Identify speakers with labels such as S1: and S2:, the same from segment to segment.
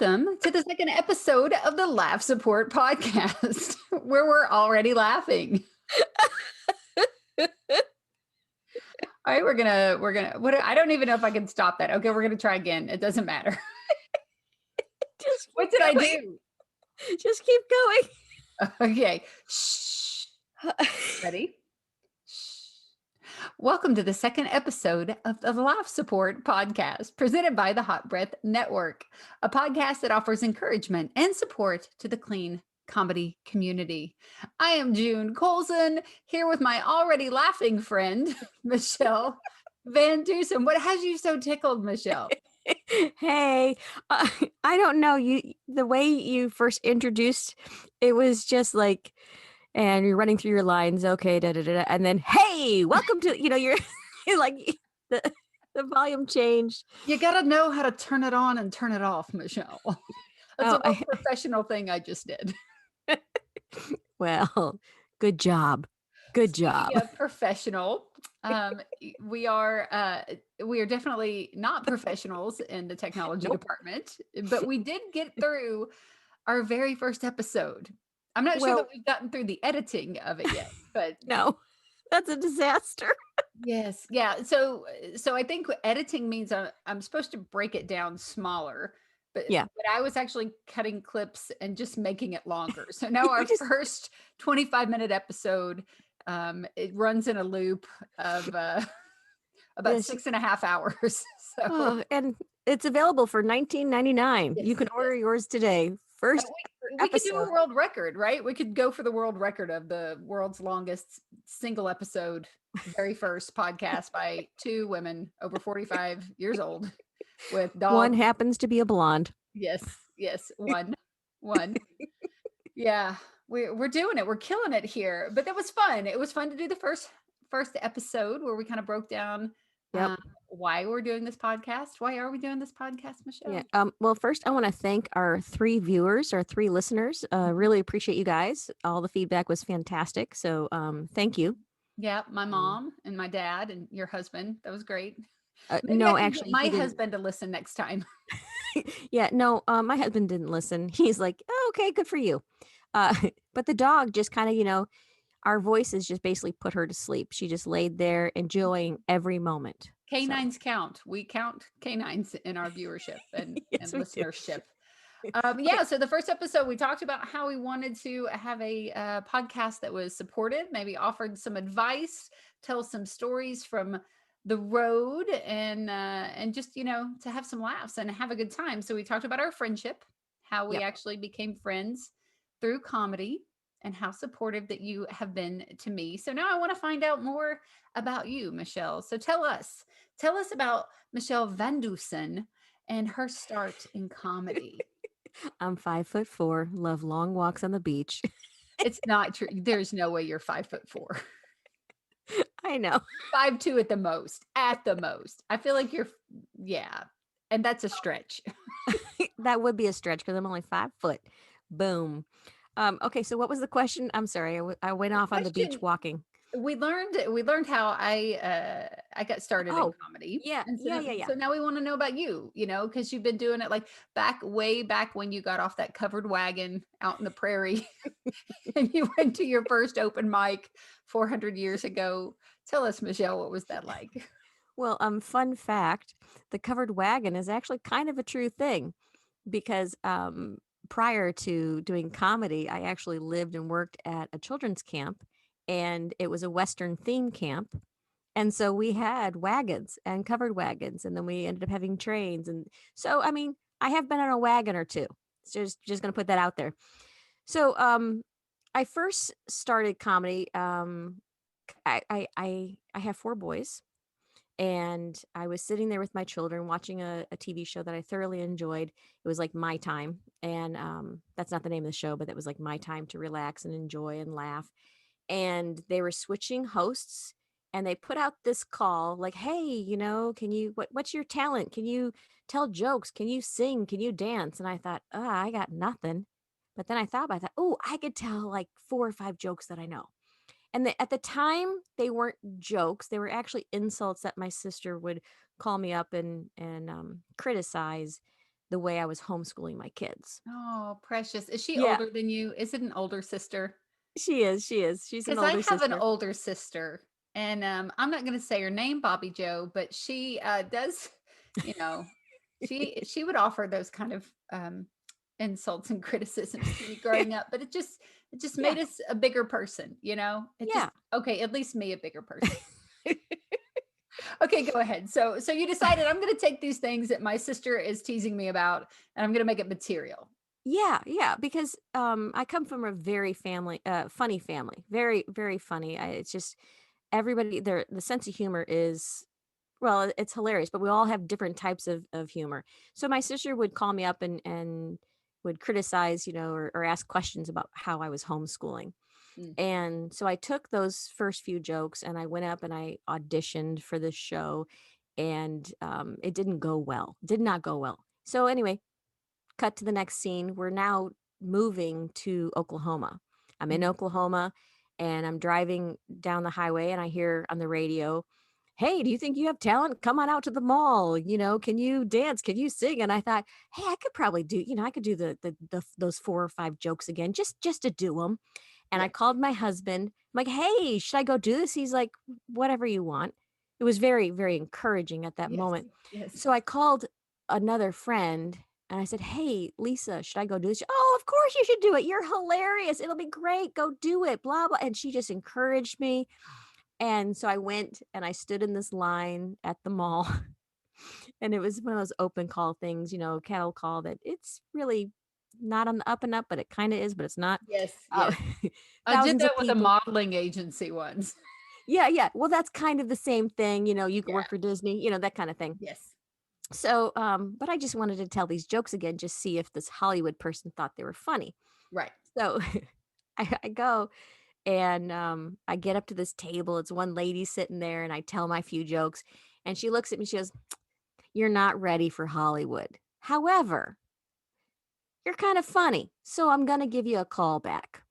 S1: welcome to the second episode of the Laugh Support Podcast, where we're already laughing. All right, what, I don't even know if I can stop that. Okay, we're gonna try again. It doesn't matter. What did I do?
S2: Just keep going.
S1: Okay. Shh. Ready? Shh. Welcome to the second episode of the Laugh Support Podcast, presented by the Hot Breath Network, a podcast that offers encouragement and support to the clean comedy community. I am June Colson, here with my already laughing friend, Michele VanDusen. What has you so tickled, Michele?
S2: Hey, I don't know. The way you first introduced, it was just like, and you're running through your lines. Okay, da da da, and then hey, welcome to you're like the volume changed.
S1: You got to know how to turn it on and turn it off, Michele. That's a real professional thing I just did.
S2: Well, good job. Good job.
S1: Yeah, professional. We are definitely not professionals in the technology department, but we did get through our very first episode. I'm not sure that we've gotten through the editing of it yet, but
S2: no, that's a disaster.
S1: Yes. Yeah. So I think editing means I'm supposed to break it down smaller, but I was actually cutting clips and just making it longer. So now our first 25-minute episode, it runs in a loop of about 6.5 hours. So
S2: and it's available for $19.99. You can order yours today. First
S1: we could do a world record, right? We could go for the world record of the world's longest single episode, very first podcast by two women over 45 years old with dogs.
S2: One happens to be a blonde.
S1: Yes, one. Yeah, we're doing it. We're killing it here. But that was fun. It was fun to do the first episode where we kind of broke down why we're doing this podcast. Why are we doing this podcast, Michele?
S2: Yeah. Well, first I want to thank our 3 viewers, our 3 listeners. Really appreciate you guys. All the feedback was fantastic. So thank you.
S1: Yeah, my mom and my dad and your husband. That was great.
S2: No, actually,
S1: my husband to listen next time.
S2: Yeah, no, my husband didn't listen. He's like, oh, okay, good for you. But the dog just kind of, our voices just basically put her to sleep. She just laid there enjoying every moment.
S1: Canines count. We count canines in our viewership and listenership. So the first episode, we talked about how we wanted to have a podcast that was supportive, maybe offered some advice, tell some stories from the road, and just, to have some laughs and have a good time. So we talked about our friendship, how we actually became friends through comedy, and how supportive that you have been to me. So now I want to find out more about you, Michele. So tell us about Michele VanDusen and her start in comedy.
S2: I'm 5'4", love long walks on the beach.
S1: It's not true. There's no way you're 5'4".
S2: I know.
S1: 5'2" at the most. At the most. I feel like you're, and that's a stretch.
S2: That would be a stretch because I'm only 5 foot. Boom. Okay, so what was the question? I'm sorry, I went off on the beach walking.
S1: We learned how I got started in comedy.
S2: Yeah.
S1: So now we want to know about you, because you've been doing it like way back when you got off that covered wagon out in the prairie and you went to your first open mic 400 years ago. Tell us, Michele, what was that like?
S2: Well, fun fact, the covered wagon is actually kind of a true thing because prior to doing comedy, I actually lived and worked at a children's camp, and it was a Western theme camp. And so we had wagons and covered wagons, and then we ended up having trains. And so, I mean, I have been on a wagon or two. So just going to put that out there. So I first started comedy. I have 4 boys. And I was sitting there with my children watching a TV show that I thoroughly enjoyed. It was like My Time. And that's not the name of the show, but it was like my time to relax and enjoy and laugh. And they were switching hosts, and they put out this call like, hey, can you, what's your talent? Can you tell jokes? Can you sing? Can you dance? And I thought, I got nothing. But then I thought, I could tell like 4 or 5 jokes that I know. And at the time, they weren't jokes. They were actually insults that my sister would call me up and criticize the way I was homeschooling my kids.
S1: Oh, precious. Is she
S2: Yeah,
S1: older than you? Is it an older sister?
S2: she is. She is. She's an
S1: Because I
S2: older
S1: have an
S2: sister.
S1: older sister, and I'm not going to say her name, Bobby Joe, but she does, you know, she would offer those kind of insults and criticisms to me growing up, but it just
S2: Yeah.
S1: made us a bigger person, you know. It just
S2: Yeah.
S1: okay, at least me a bigger person. Okay, go ahead. So you decided I'm going to take these things that my sister is teasing me about, and I'm going to make it material.
S2: Yeah, yeah, because I come from a very funny family, very, very funny. It's just everybody there. The sense of humor is well, it's hilarious, but we all have different types of humor. So my sister would call me up and would criticize, or ask questions about how I was homeschooling.
S1: Mm,
S2: And so I took those first few jokes and I went up and I auditioned for this show, and it didn't go well. Did not go well. So anyway, cut to the next scene. We're now moving to Oklahoma. I'm in
S1: mhm.
S2: Oklahoma and I'm driving down the highway and I hear on the radio, "Hey, do you think you have talent? Come on out to the mall. Can you dance? Can you sing?" And I thought, "Hey, I could probably do, I could do those 4 or 5 jokes again just to do them." And I
S1: Yeah.
S2: called my husband. I'm like, "Hey, should I go do this?" He's like, "Whatever you want." It was very, very encouraging at that
S1: Yes.
S2: moment.
S1: Yes.
S2: So I called another friend and I said, "Hey, Lisa, should I go do this?" "Oh, of course you should do it. You're hilarious. It'll be great. Go do it." Blah blah. And she just encouraged me. And so I went and I stood in this line at the mall. And it was one of those open call things, cattle call that it's really not on the up and up, but it kind of is, but it's not.
S1: Yes.
S2: Uh,
S1: Yes. I did
S2: thousands
S1: that
S2: of
S1: with a
S2: people.
S1: modeling agency once.
S2: Yeah, yeah. Well, that's kind of the same thing. You could
S1: Yeah.
S2: work for Disney, that kind of thing.
S1: Yes.
S2: So, but I just wanted to tell these jokes again, just see if this Hollywood person thought they were funny.
S1: Right.
S2: So I go and I get up to this table. It's one lady sitting there, and I tell my few jokes. And she looks at me, she goes, "You're not ready for Hollywood. However, you're kind of funny. So I'm going to give you a call back."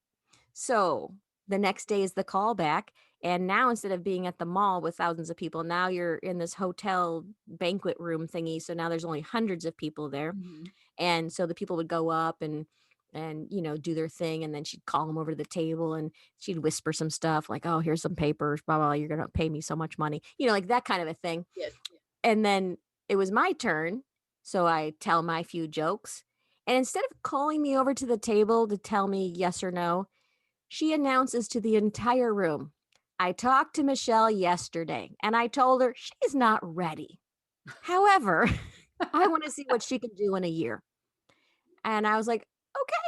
S2: So the next day is the call back. And now instead of being at the mall with thousands of people, now you're in this hotel banquet room thingy. So now there's only hundreds of people there.
S1: Mhm.
S2: And so the people would go up and do their thing, and then she'd call them over to the table and she'd whisper some stuff like, "Oh, here's some papers, blah blah, you're gonna pay me so much money," like that kind of a thing.
S1: Yes.
S2: And then it was my turn, so I tell my few jokes, and instead of calling me over to the table to tell me yes or no, she announces to the entire room, "I talked to Michelle yesterday and I told her she's not ready. However, I want to see what she can do in a year." And I was like,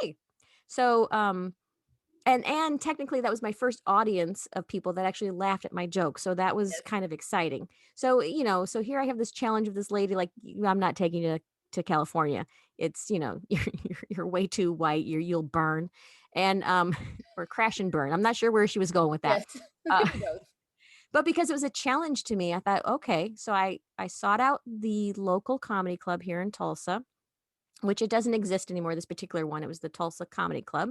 S2: "Okay." So, and technically that was my first audience of people that actually laughed at my jokes. So that was
S1: Yes.
S2: kind of exciting. So, so here I have this challenge of this lady, like, I'm not taking you to California. It's, you're way too white. You'll burn and, or crash and burn. I'm not sure where she was going with that.
S1: Yes.
S2: Uh,
S1: Could be both.
S2: but because it was a challenge to me, I thought, okay. So I sought out the local comedy club here in Tulsa, which it doesn't exist anymore. This particular one, it was the Tulsa Comedy Club.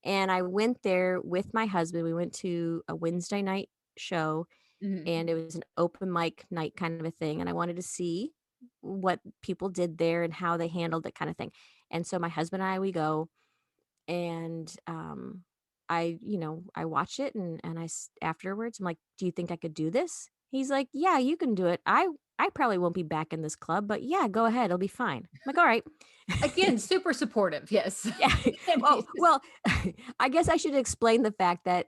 S2: And I went there with my husband. We went to a Wednesday night show,
S1: Mhm.
S2: and it was an open mic night kind of a thing. And I wanted to see what people did there and how they handled it kind of thing. And so my husband and I, we go, and I watched it, and afterwards I'm like, "Do you think I could do this?" He's like, "Yeah, you can do it. I probably won't be back in this club, but yeah, go ahead. It'll be fine." I'm like, "All right."
S1: Again, super supportive. Yes.
S2: Yeah.
S1: And
S2: Oh,
S1: he's just
S2: well, I guess I should explain the fact that,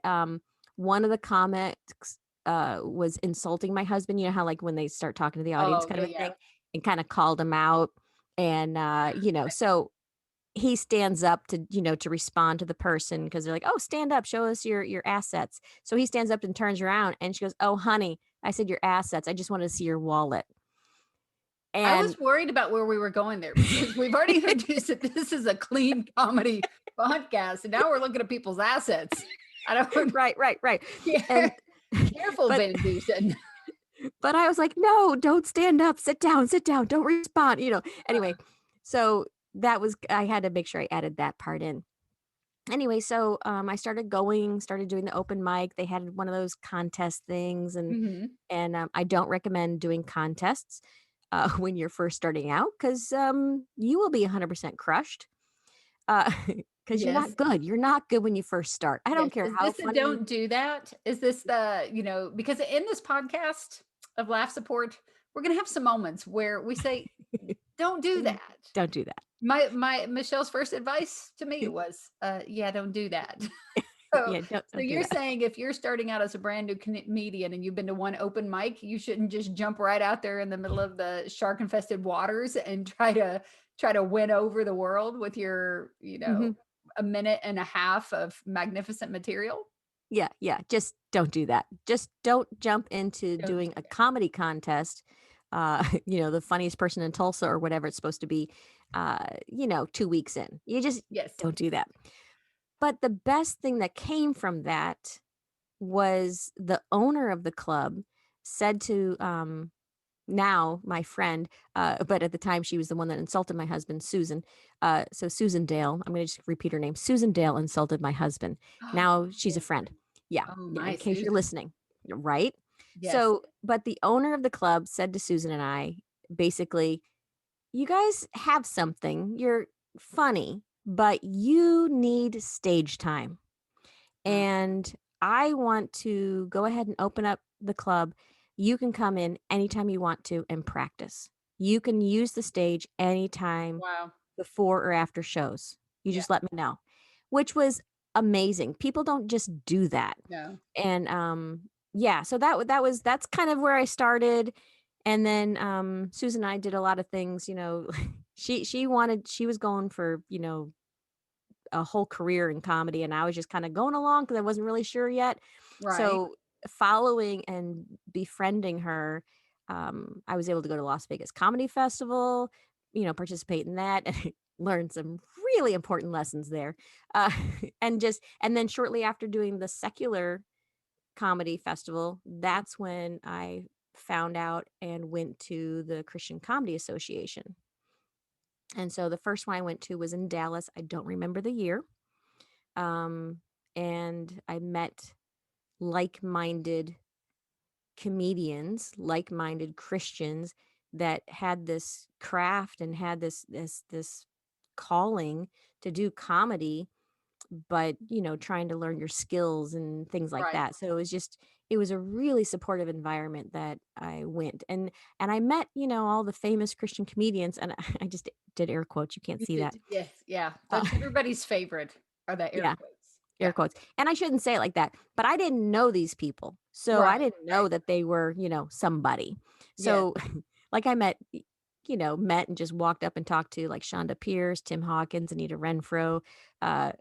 S2: one of the comics, was insulting my husband. You know how, like, when they start talking to the audience
S1: oh,
S2: kind
S1: yeah,
S2: of a
S1: yeah.
S2: thing, and kinda called him out, and, so he stands up to respond to the person because 'cause they're like, "Oh, stand up, show us your assets." So he stands up and turns around, and she goes, "Oh, honey, I said your assets. I just wanted to see your wallet."
S1: I was
S2: And
S1: worried about where we were going there because we've already introduced that this is a clean comedy podcast, and now we're looking at people's assets. I don't
S2: right, right, right.
S1: yeah.
S2: And
S1: Careful,
S2: but
S1: Van Dusen.
S2: But I was like, "No, don't stand up. Sit down, don't respond." Anyway, so that was I had to make sure I added that part in. Anyway, so, I started doing the open mic. They had one of those contest things, and
S1: Mhm.
S2: I don't recommend doing contests. when you're first starting out, because you will be 100% crushed. Because you're
S1: Yes.
S2: not good. You're not good when you first start. I don't
S1: Yes.
S2: care
S1: Is
S2: how
S1: this the
S2: funny.
S1: don't do that? Is this the, because in this podcast of laugh support, we're going to have some moments where we say, don't do
S2: Mm,
S1: that.
S2: don't do that.
S1: My Michelle's first advice to me was, yeah, don't do that. So,
S2: Yeah,
S1: so
S2: don't do
S1: you're
S2: that.
S1: saying if you're starting out as a brand new comedian and you've been to one open mic, you shouldn't just jump right out there in the middle of the shark infested waters and try to win over the world with your,
S2: Hmm.
S1: a minute and a half of magnificent material.
S2: Yeah, yeah. Just don't do that. Just don't jump into
S1: Don't do
S2: doing a
S1: that.
S2: comedy contest. The funniest person in Tulsa or whatever it's supposed to be. 2 weeks in, you just
S1: Yes.
S2: don't do that. But the best thing that came from that was the owner of the club said to now my friend, but at the time she was the one that insulted my husband, Susan. So Susan Dale, I'm going to just repeat her name. Susan Dale insulted my husband. Now she's a
S1: Oh,
S2: friend. Yeah,
S1: oh,
S2: yeah. In
S1: nice,
S2: case you're
S1: Susan.
S2: listening, right?
S1: Yes.
S2: So, but the owner of the club said to Susan and I, basically, you guys have something. You're funny, but you need stage time.
S1: Mm,
S2: And I want to go ahead and open up the club. You can come in anytime you want to and practice. You can use the stage anytime
S1: wow.
S2: before or after shows. You
S1: Yeah.
S2: just let me know, which was amazing. People don't just do that.
S1: No.
S2: And yeah, so that's kind of where I started. And then Susan and I did a lot of things, she was going for, a whole career in comedy, and I was just kind of going along because I wasn't really sure yet.
S1: Right.
S2: So following and befriending her, I was able to go to Las Vegas Comedy Festival, participate in that and learn some really important lessons there. Uh, and then shortly after doing the secular comedy festival, that's when I found out and went to the Christian Comedy Association. And so the first one I went to was in Dallas. I don't remember the year. um, and I met like-minded comedians, like-minded Christians that had this craft and had this calling to do comedy, but trying to learn your skills and things like
S1: Right.
S2: that. So it was a really supportive environment that I went, and I met all the famous Christian comedians, and I just did air quotes. You can't
S1: You
S2: see that.
S1: did. Yes. Yeah.
S2: Uh,
S1: That's everybody's favorite are the air
S2: yeah.
S1: quotes.
S2: Air
S1: Yeah.
S2: quotes. And I shouldn't say it like that, but I didn't know these people. So
S1: Right.
S2: I didn't
S1: Right.
S2: know that they were, somebody.
S1: Yes.
S2: So like I met and just walked up and talked to like Shonda Pierce, Tim Hawkins, Anita Renfro, uh,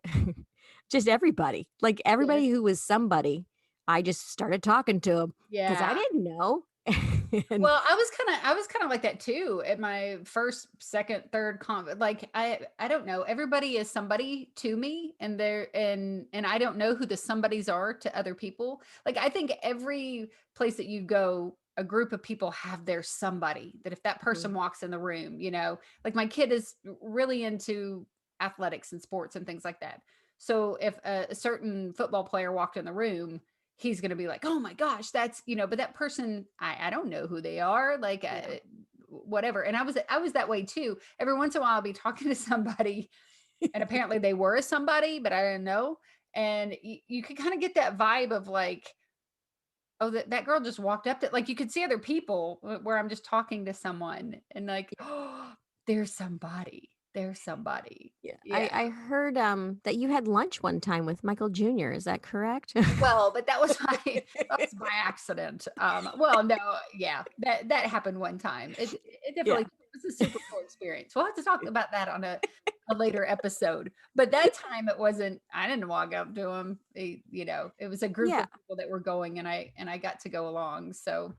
S2: just everybody. Like
S1: Yes.
S2: everybody who was somebody, I just started talking to them because I
S1: Yeah.
S2: didn't know. And
S1: Well, I was kind of like that too at my first, second, third like I don't know. Everybody is somebody to me and I don't know who the somebodies are to other people. Like I think every place that you go, a group of people have their somebody that if that
S2: Mhm.
S1: person walks in the room, like my kid is really into athletics and sports and things like that. So if a certain football player walked in the room, he's going to be like, oh my gosh, but that person, I don't know who they are, like,
S2: Yeah.
S1: whatever. And I was that way too. Every once in a while, I'll be talking to somebody and apparently they were somebody, but I didn't know. And you could kind of get that vibe of like, oh, that girl just walked up to, like, you could see other people where I'm just talking to someone and like, oh, there's somebody.
S2: Yeah. I,
S1: Yeah.
S2: I heard that you had lunch one time with Michael Jr. Is that correct?
S1: Well, but that was that was by accident. Well, no, yeah, that happened one time. It definitely
S2: Yeah.
S1: was a super cool experience. We'll have to talk about that on a later episode. But that time it wasn't. I didn't walk up to him. It was a group
S2: Yeah.
S1: of people that were going, and I got to go along. So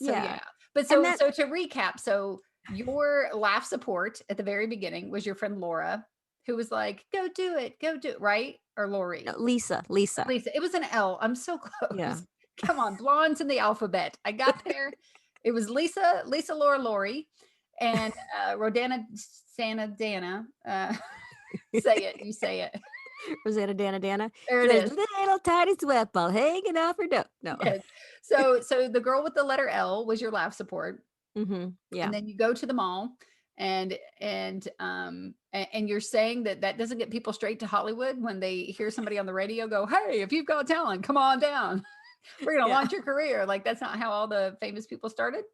S2: Yeah.
S1: yeah. But
S2: And
S1: so
S2: that
S1: so to recap, so your laugh support at the very beginning was your friend Laura, who was like, go do it, right? Or
S2: no,
S1: Lori.
S2: Lisa.
S1: Lisa, it was an L. I'm so
S2: Yeah.
S1: close. Come on, blondes in the alphabet. I got there. It was Lisa, Laura, Lori, and Rodana, Santa, Dana. Say it. You say it.
S2: Rosanna Dana.
S1: There
S2: So
S1: it
S2: there's
S1: is.
S2: little tiny sweat ball hanging off her nose. No.
S1: Yes. So the girl with the letter L was your laugh support.
S2: Yeah.
S1: and then you go to the mall, and you're saying that that doesn't get people straight to Hollywood when they hear somebody on the radio go, "Hey, if you've got talent, come on down. We're going to
S2: Yeah.
S1: launch your career." Like, that's not how all the famous people started.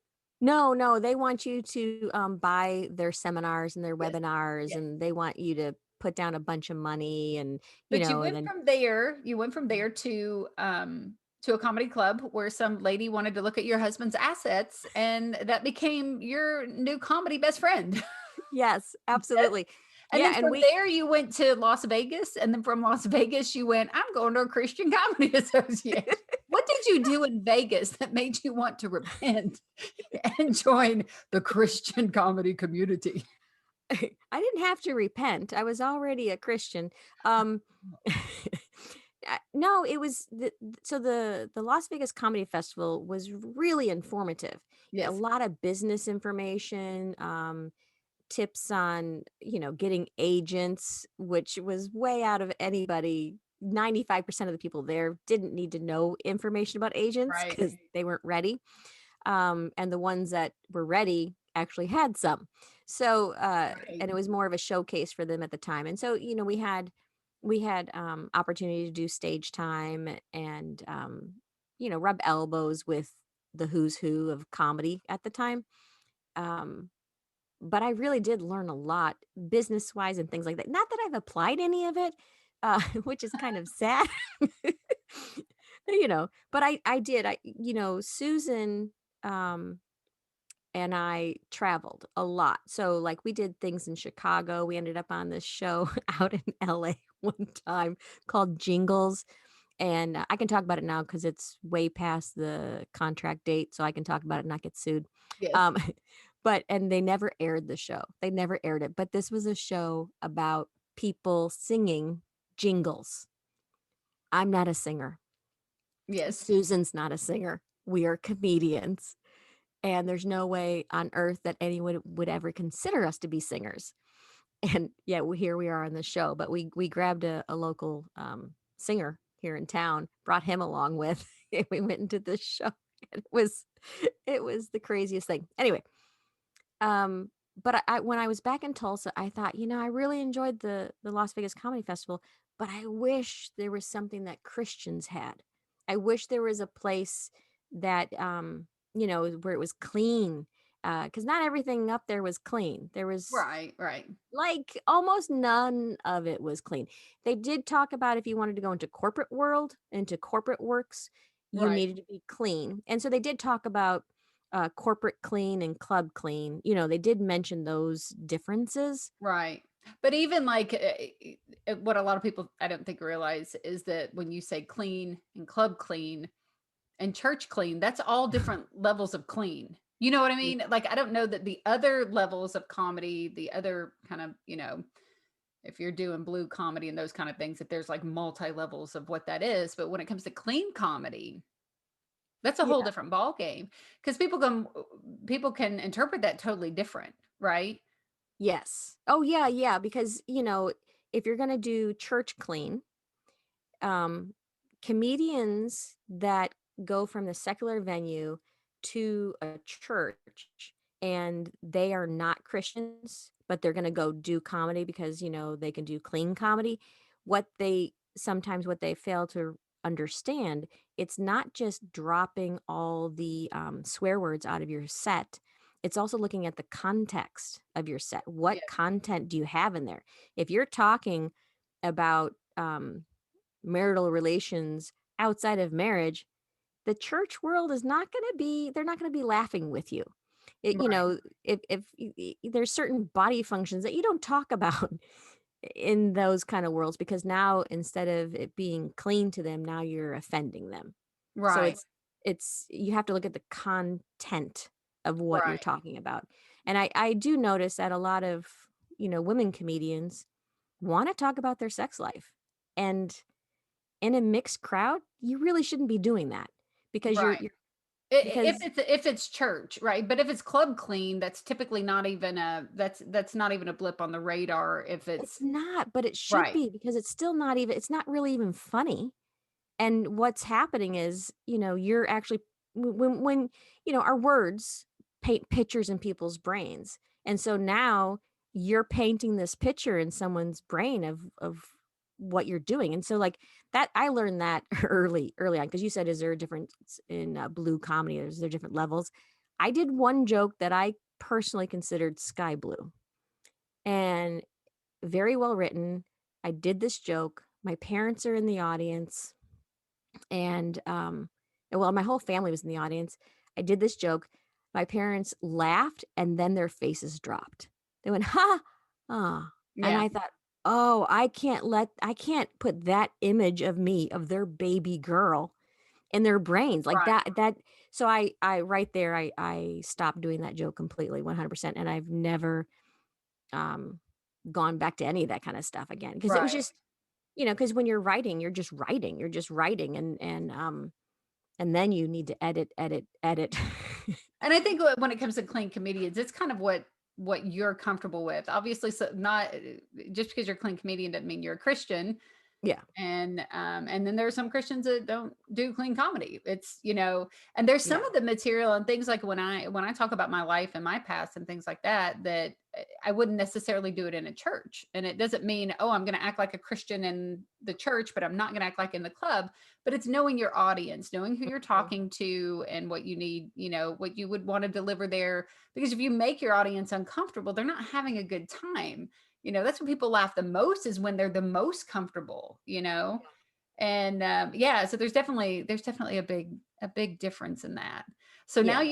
S2: No, no, they want you to buy their seminars and their
S1: Yes.
S2: webinars,
S1: Yes.
S2: and they want you to put down a bunch of money, and
S1: But
S2: and then
S1: you went from there to a comedy club where some lady wanted to look at your husband's assets, and that became your new comedy best friend.
S2: yes,
S1: Yes.
S2: absolutely.
S1: And
S2: Yeah,
S1: then
S2: and
S1: from there you went to Las Vegas, and then from Las Vegas you went, "I'm going to a Christian Comedy Association." What did you do in Vegas that made you want to repent and join the Christian comedy community?
S2: I didn't have to repent. I was already a Christian. Um, no, it was so the Las Vegas Comedy Festival was really informative. A
S1: Yes.
S2: lot of business information, tips on getting agents, which was way out of anybody. 95% of the people there didn't need to know information about agents
S1: Right.
S2: because they weren't ready, and the ones that were ready actually had some. So,
S1: Right.
S2: and it was more of a showcase for them at the time. And so, we had opportunity to do stage time and rub elbows with the who's who of comedy at the time. Um, but I really did learn a lot business wise and things like that. Not that I've applied any of it, which is kind of sad. But I did. Susan um, and I traveled a lot. So, like, we did things in Chicago. We ended up on this show out in LA one time called Jingles. And I can talk about it now because it's way past the contract date. So I can talk about it and not get sued.
S1: Yes.
S2: Um, and they never aired the show. They never aired it. But this was a show about people singing jingles. I'm not a singer.
S1: Yes.
S2: Susan's not a singer. We are comedians. And there's no way on earth that anyone would ever consider us to be singers. And yet here we are on the show. But we grabbed a local singer here in town, brought him along with, and we went into this show. And it was the craziest thing. Anyway, but when I was back in Tulsa, I thought, I really enjoyed the Las Vegas Comedy Festival, but I wish there was something that Christians had. I wish there was a place that where it was clean, because not everything up there was clean. There was
S1: Right. Right.
S2: like almost none of it was clean. They did talk about if you wanted to go into corporate world, into corporate works, you
S1: Right.
S2: needed to be clean. And so they did talk about corporate clean and club clean. They did mention those differences.
S1: Right. But even like what a lot of people I don't think realize is that when you say clean and club clean and church clean, that's all different levels of clean. You know what I
S2: Yeah.
S1: mean? Like, I don't know that the other levels of comedy, the other kind of, if you're doing blue comedy and those kind of things, that there's like multi levels of what that is. But when it comes to clean comedy, that's a whole
S2: Yeah.
S1: different ball game because people can interpret that totally different, right?
S2: Yes. Oh yeah, yeah. Because if you're gonna do church clean, um, comedians that go from the secular venue to a church and they are not Christians, but they're going to go do comedy because, they can do clean comedy. What they fail to understand, it's not just dropping all the swear words out of your set. It's also looking at the context of your set. What
S1: Yes.
S2: content do you have in there? If you're talking about, marital relations outside of marriage, the church world is not going to be they're not going to be laughing with you.
S1: Right.
S2: If there's certain body functions that you don't talk about in those kind of worlds because now instead of it being clean to them, now you're offending them. So
S1: Right.
S2: it's you have to look at the content of what you're
S1: Right.
S2: talking about. And I do notice that a lot of, women comedians want to talk about their sex life. And in a mixed crowd, you really shouldn't be doing that because
S1: Right.
S2: you're
S1: If
S2: because
S1: it's church, right? But if it's club clean, that's typically not even that's not even a blip on the radar if
S2: it's
S1: it's
S2: not, but it should
S1: right.
S2: be because it's not really even funny. And what's happening is, you're actually when our words paint pictures in people's brains. And so now you're painting this picture in someone's brain of what you're doing. And so like that, I learned that early on, because you said, is there a difference in blue comedy? Is there different levels? I did one joke that I personally considered sky blue and very well written. I did this joke. My parents are in the audience, and well, my whole family was in the audience. I did this joke. My parents laughed, and then their faces dropped. They went, "Ha, ah," and
S1: Yeah.
S2: I thought, "Oh, I can't put that image of me, of their baby girl, in their brains like
S1: Right.
S2: that." So I right there, I stopped doing that joke completely, 100%, and I've never um gone back to any of that kind of stuff again, because it was
S1: Right.
S2: just, because when you're writing, you're just writing, and then you need to edit.
S1: And I think when it comes to clean comedians, it's kind of what you're comfortable with. Obviously, so not just because you're a clean comedian doesn't mean you're a Christian.
S2: Yeah,
S1: And then there are some Christians that don't do clean comedy. It's, and there's some
S2: yeah,
S1: of the material and things like when I talk about my life and my past and things like that, that I wouldn't necessarily do it in a church. And it doesn't mean, oh, I'm going to act like a Christian in the church, but I'm not going to act like in the club. But it's knowing your audience, knowing who you're
S2: mhm,
S1: talking to and what you need, what you would want to deliver there. Because if you make your audience uncomfortable, they're not having a good time. That's when people laugh the most, is when they're the most comfortable. And yeah, so there's definitely a big difference in that. So now
S2: yeah,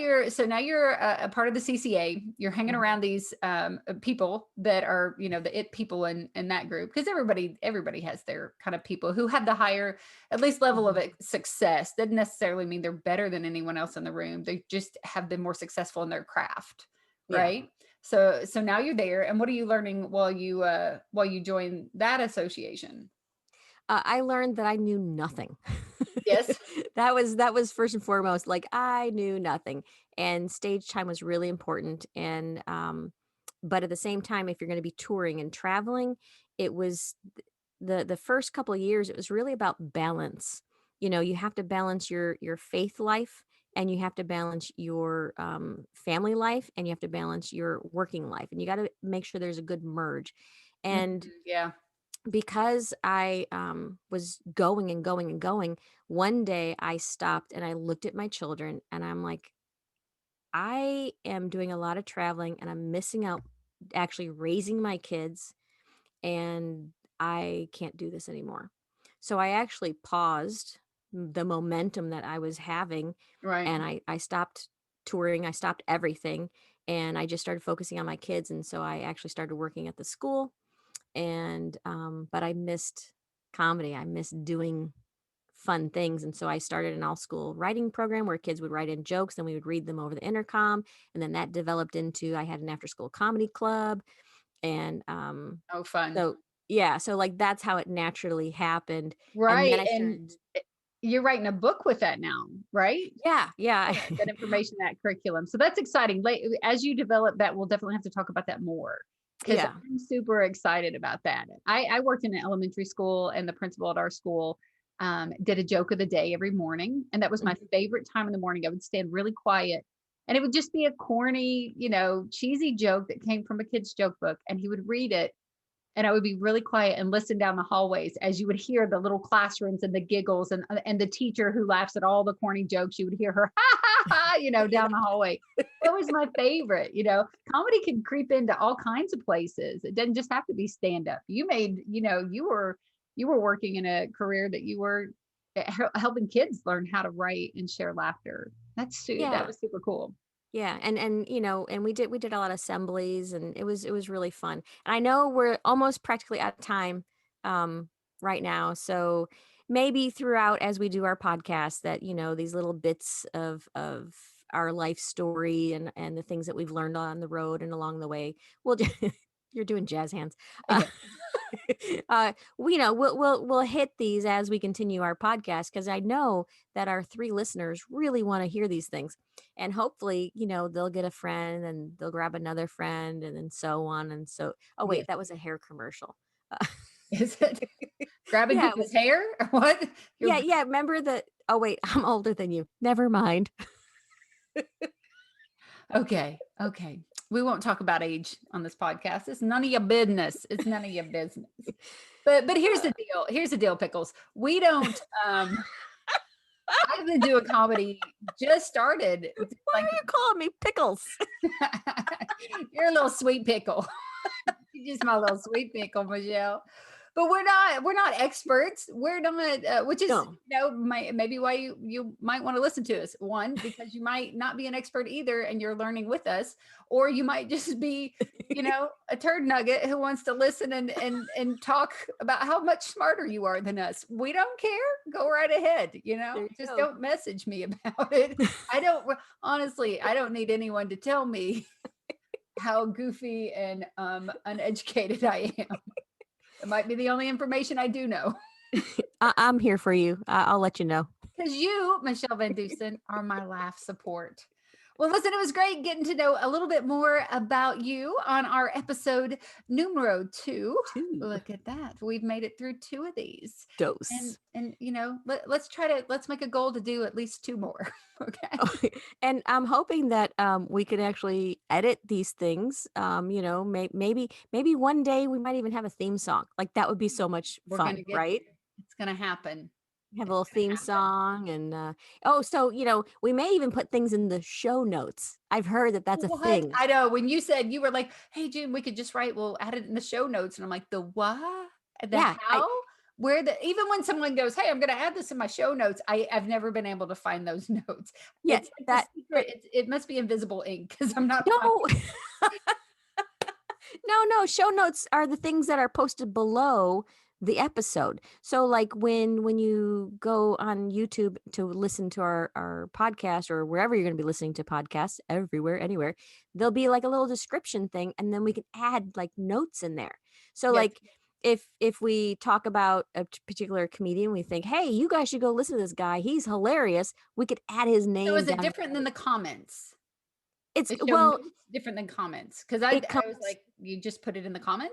S1: you're a part of the CCA. You're hanging
S2: mhm,
S1: around these people that are, the it people in that group, because everybody has their kind of people who have the higher, at least, level of
S2: mhm,
S1: success. Doesn't necessarily mean they're better than anyone else in the room. They just have been more successful in their craft,
S2: yeah.
S1: right? So now you're there, and what are you learning while you join that association?
S2: I learned that I knew nothing.
S1: Yes.
S2: That was first and foremost. Like, I knew nothing, and stage time was really important. And but at the same time, if you're going to be touring and traveling, it was the first couple of years. It was really about balance. You have to balance your faith life, and you have to balance your family life, and you have to balance your working life, and you got to make sure there's a good merge.
S1: Mhm.
S2: And
S1: Yeah.
S2: because I was going and going and going, one day I stopped and I looked at my children and I'm like, I am doing a lot of traveling and I'm missing out actually raising my kids, and I can't do this anymore. So I actually paused the momentum that I was having,
S1: Right.
S2: and I stopped touring, I stopped everything, and I just started focusing on my kids. And so I actually started working at the school, and but I missed comedy. I missed doing fun things, and so I started an all school writing program where kids would write in jokes and we would read them over the intercom, and then that developed into, I had an after school comedy club. And
S1: Oh, fun.
S2: so yeah, so like that's how it naturally happened. And then
S1: Right.
S2: I
S1: And
S2: started.
S1: you're writing a book with that now, right?
S2: Yeah, yeah.
S1: That information, that curriculum. So that's exciting. As you develop that, we'll definitely have to talk about that more, because
S2: Yeah.
S1: I'm super excited about that. I worked in an elementary school, and the principal at our school did a joke of the day every morning. And that was my
S2: Mhm.
S1: favorite time in the morning. I would stand really quiet, and it would just be a corny, cheesy joke that came from a kid's joke book. And he would read it, and I would be really quiet and listen down the hallways as you would hear the little classrooms and the giggles, and the teacher who laughs at all the corny jokes. You would hear her ha ha ha,
S2: Yeah.
S1: down the hallway. That was my favorite. Comedy can creep into all kinds of places. It doesn't just have to be stand up. You were working in a career that you were helping kids learn how to write and share laughter. That
S2: Yeah.
S1: was super cool.
S2: Yeah, and we did a lot of assemblies, and it was really fun. And I know we're almost practically out of time um right now. So maybe throughout, as we do our podcast, that these little bits of our life story and the things that we've learned on the road and along the way, we'll you're doing jazz hands. Uh, we'll hit these as we continue our podcast, because I know that our three listeners really want to hear these things, and hopefully, they'll get a friend and they'll grab another friend, and then so on. And so, oh
S1: Yeah.
S2: wait, that was a hair commercial. Uh,
S1: Is it grabbing
S2: yeah, it
S1: people's
S2: was.
S1: hair or what? You're
S2: Yeah, yeah. Remember the? Oh wait, I'm older than you. Never mind.
S1: Okay. Okay. We won't talk about age on this podcast. It's none of your business. It's none of your business. But here's the deal. Here's the deal, Pickles. We don't I've been doing comedy, just started
S2: Why
S1: like
S2: are you calling me Pickles?
S1: you're a little sweet pickle. You're just my little sweet pickle, Michelle. But we're not experts. We're not, which is
S2: No.
S1: maybe why you might want to listen to us. One, because you might not be an expert either, and you're learning with us, or you might just be, a turd nugget who wants to listen and talk about how much smarter you are than us. We don't care. Go right ahead.
S2: There you
S1: Just
S2: go.
S1: don't message me about it. I don't honestly. I don't need anyone to tell me how goofy and uneducated I am. It might be the only information I do know.
S2: I'm here for you. I'll let you know.
S1: Because you, Michele VanDusen, are my laugh support. Well, listen, it was great getting to know a little bit more about you on our episode numero 2. Look at that. We've made it through 2 of these.
S2: Dose.
S1: And let's make a goal to do at least 2 more. Okay.
S2: Oh, and I'm hoping that we could actually edit these things. Maybe one day we might even have a theme song. Like that would be so much
S1: We're
S2: fun,
S1: gonna get
S2: right?
S1: it's gonna happen.
S2: Have a
S1: It's
S2: little
S1: gonna
S2: theme
S1: happen.
S2: song and so we may even put things in the show notes. I've heard that that's a
S1: What?
S2: thing.
S1: I know when you said you were like, "Hey, June, we could just write. We'll add it in the show notes," and I'm like, "The what? The
S2: Yeah,
S1: how? Where the?" Even when someone goes, "Hey, I'm going to add this in my show notes," I've never been able to find those notes.
S2: yeah,
S1: It's a
S2: that
S1: secret. It must be invisible ink because I'm not.
S2: no. No, show notes are the things that are posted below the episode. So like when you go on YouTube to listen to our podcast or wherever you're going to be listening to podcasts, everywhere, anywhere, there'll be like a little description thing and then we can add like notes in there. So
S1: Yes.
S2: like if we talk about a particular comedian, we think, "Hey, you guys should go listen to this guy. He's hilarious." We could add his name
S1: So is it
S2: down.
S1: different than the comments?
S2: It's
S1: The show
S2: well,
S1: notes different than comments? Because I
S2: it
S1: was
S2: comes
S1: like, you just put it in the comment.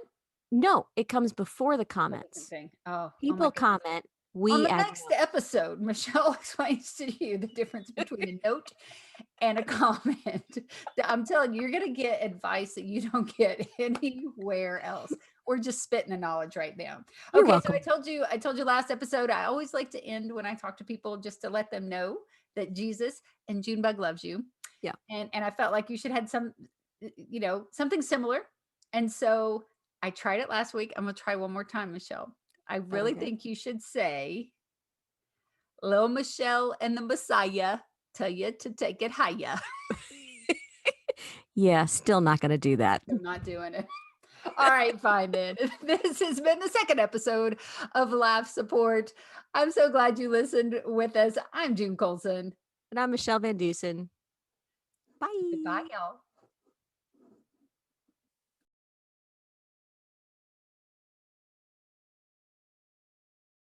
S2: no, it comes before the
S1: A different
S2: comments.
S1: thing. Oh my
S2: People
S1: goodness.
S2: comment,
S1: On
S2: we
S1: the
S2: add
S1: next episode, Michelle explains to you the difference between a note and a comment. I'm telling you, you're going to get advice that you don't get anywhere else. We're just spitting the knowledge right now.
S2: You're
S1: Okay,
S2: welcome.
S1: so I told you last episode, I always like to end when I talk to people just to let them know that Jesus and Junebug loves you.
S2: Yeah.
S1: And I felt like you should have something similar. And so I tried it last week. I'm going to try one more time, Michelle. I really
S2: Okay.
S1: think you should say, "Little Michelle and the Messiah tell you to take it higher."
S2: Yeah, still not going to do that.
S1: I'm not doing it. All right, fine then. This has been the second episode of Laugh Support. I'm so glad you listened with us. I'm June Colson.
S2: And I'm Michele VanDusen. Bye.
S1: Goodbye, y'all.